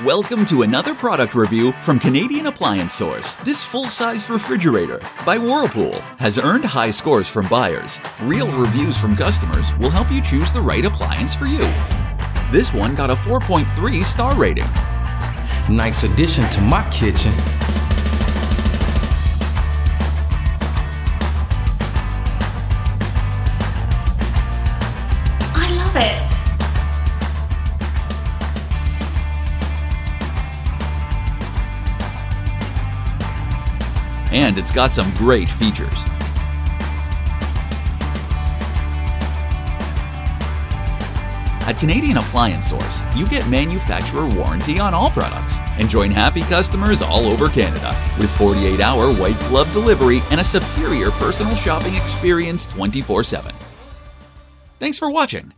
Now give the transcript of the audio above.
Welcome to another product review from Canadian Appliance Source. This full-size refrigerator by Whirlpool has earned high scores from buyers. Real reviews from customers will help you choose the right appliance for you. This one got a 4.3 star rating. Nice addition to my kitchen. I love it. And it's got some great features. At Canadian Appliance Source, you get manufacturer warranty on all products and join happy customers all over Canada with 48-hour white glove delivery and a superior personal shopping experience 24/7. Thanks for watching.